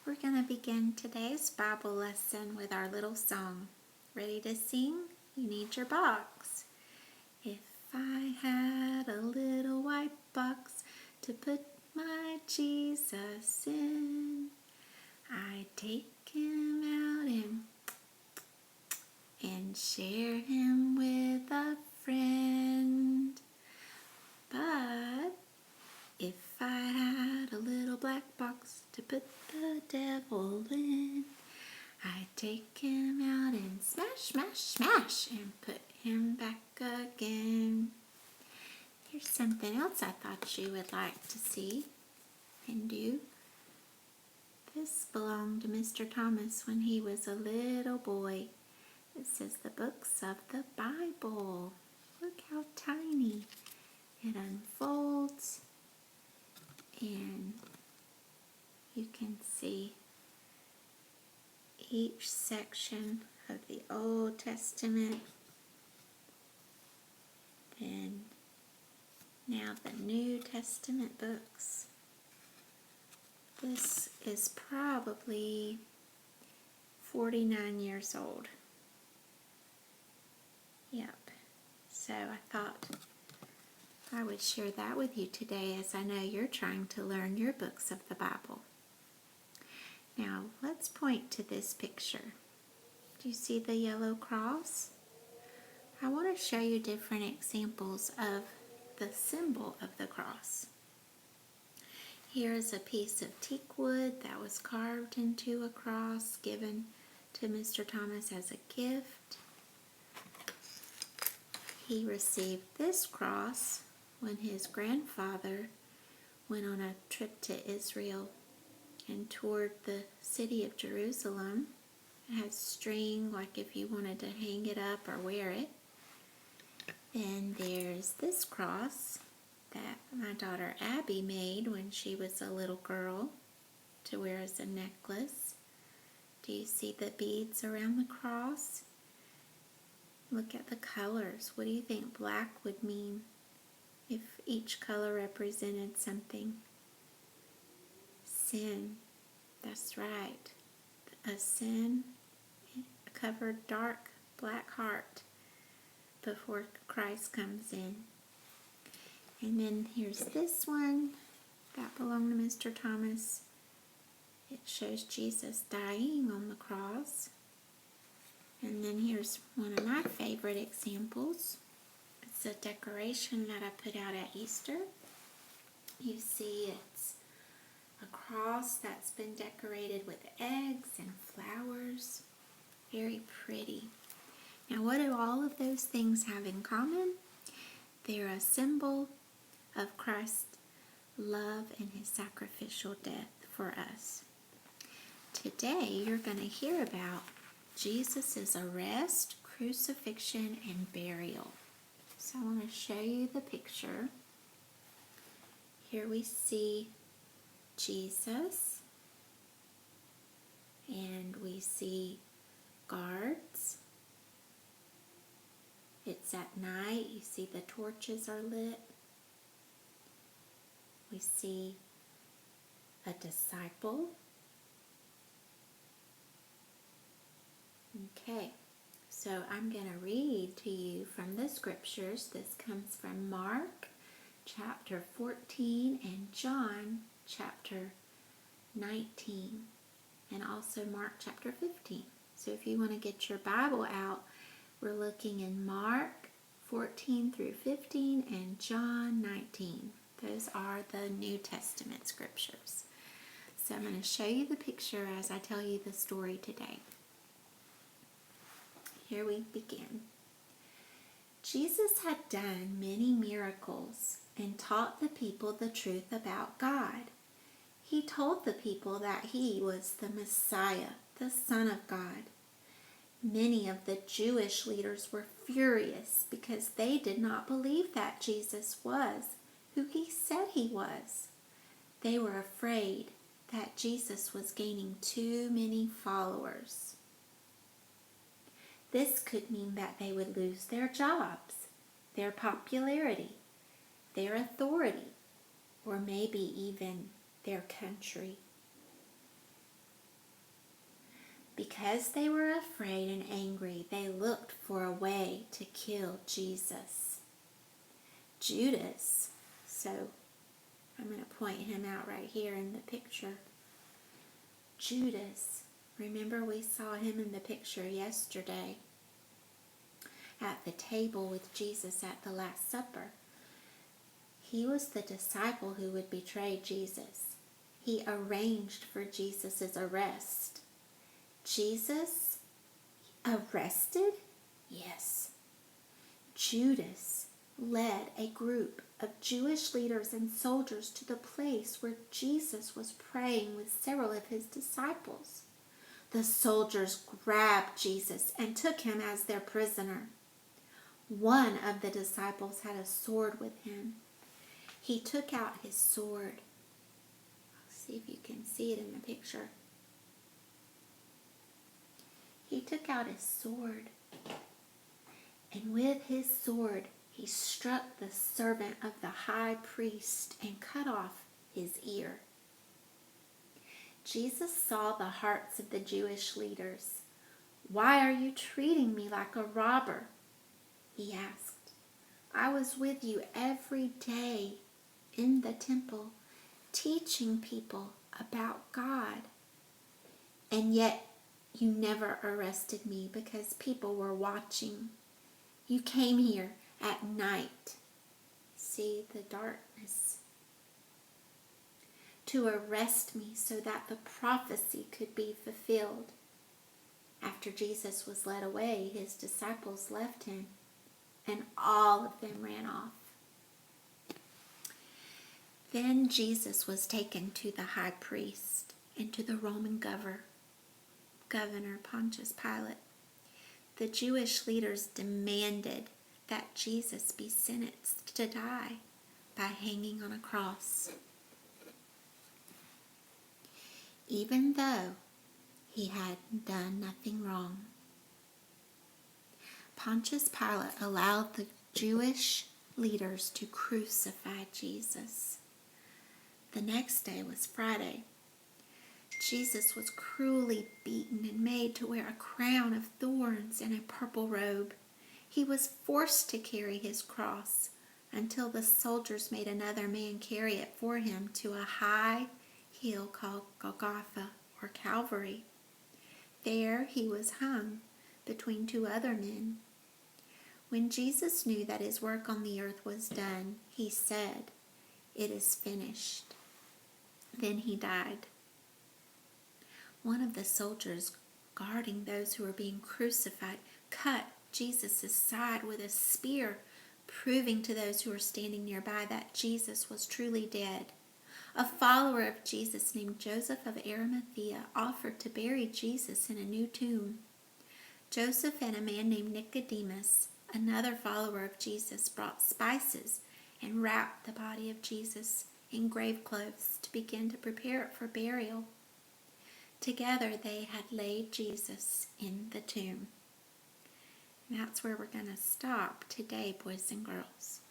We're going to begin today's Bible lesson with our little song. Ready to sing? You need your box. If I had a little white box to put my Jesus in, I'd take him out and share him with a friend. But if I had a little black box to put the devil in, I'd take him out and smash, smash, smash, and put him back again. Here's something else I thought you would like to see and do. This belonged to Mr. Thomas when he was a little boy. This is the books of the Bible. Look how tiny. It unfolds and you can see each section of the Old Testament. Then now the New Testament books. This is probably 49 years old. Yep. So I thought I would share that with you today, as I know you're trying to learn your books of the Bible. Now let's point to this picture. Do you see the yellow cross? I want to show you different examples of the symbol of the cross. Here is a piece of teak wood that was carved into a cross given to Mr. Thomas as a gift. He received this cross when his grandfather went on a trip to Israel and toured the city of Jerusalem. It has string, like if you wanted to hang it up or wear it. Then there's this cross that my daughter Abby made when she was a little girl to wear as a necklace. Do you see the beads around the cross? Look at the colors. What do you think black would mean if each color represented something? Sin. That's right. A sin covered dark black heart before Christ comes in. And then here's this one that belonged to Mr. Thomas. It shows Jesus dying on the cross. And then here's one of my favorite examples. It's a decoration that I put out at Easter. You see it's a cross that's been decorated with eggs and flowers. Very pretty. Now what do all of those things have in common? They're a symbol of Christ's love and his sacrificial death for us. Today you're going to hear about Jesus' arrest, crucifixion, and burial. So I want to show you the picture. Here we see Jesus, and we see guards. It's at night. You see the torches are lit. We see a disciple. Okay, so I'm going to read to you from the scriptures. This comes from Mark chapter 14 and John chapter 19, and also Mark chapter 15. So if you want to get your Bible out, we're looking in Mark 14 through 15 and John 19. Those are the New Testament scriptures. So I'm going to show you the picture as I tell you the story today. Here we begin. Jesus had done many miracles and taught the people the truth about God. He told the people that he was the Messiah, the Son of God. Many of the Jewish leaders were furious because they did not believe that Jesus was who he said he was. They were afraid that Jesus was gaining too many followers. This could mean that they would lose their jobs, their popularity, their authority, or maybe even their country. Because they were afraid and angry, they looked for a way to kill Jesus. Judas, so I'm going to point him out right here in the picture. Judas, remember we saw him in the picture yesterday at the table with Jesus at the Last Supper. He was the disciple who would betray Jesus. He arranged for Jesus' arrest. Jesus arrested? Yes. Judas led a group of Jewish leaders and soldiers to the place where Jesus was praying with several of his disciples. The soldiers grabbed Jesus and took him as their prisoner. One of the disciples had a sword with him. He took out his sword. See if you can see it in the picture. He took out his sword, and with his sword he struck the servant of the high priest and cut off his ear. Jesus saw the hearts of the Jewish leaders. "Why are you treating me like a robber?" he asked. "I was with you every day in the temple, teaching people about God. And yet you never arrested me because people were watching. You came here at night." See the darkness. "To arrest me so that the prophecy could be fulfilled." After Jesus was led away, his disciples left him, and all of them ran off. Then Jesus was taken to the high priest and to the Roman governor Pontius Pilate. The Jewish leaders demanded that Jesus be sentenced to die by hanging on a cross, even though he had done nothing wrong. Pontius Pilate allowed the Jewish leaders to crucify Jesus. The next day was Friday. Jesus was cruelly beaten and made to wear a crown of thorns and a purple robe. He was forced to carry his cross until the soldiers made another man carry it for him to a high hill called Golgotha or Calvary. There he was hung between two other men. When Jesus knew that his work on the earth was done, he said, "It is finished." Then he died. One of the soldiers guarding those who were being crucified cut Jesus' side with a spear, proving to those who were standing nearby that Jesus was truly dead. A follower of Jesus named Joseph of Arimathea offered to bury Jesus in a new tomb. Joseph and a man named Nicodemus, another follower of Jesus, brought spices and wrapped the body of Jesus in grave clothes to begin to prepare it for burial. Together they had laid Jesus in the tomb. And that's where we're going to stop today, boys and girls.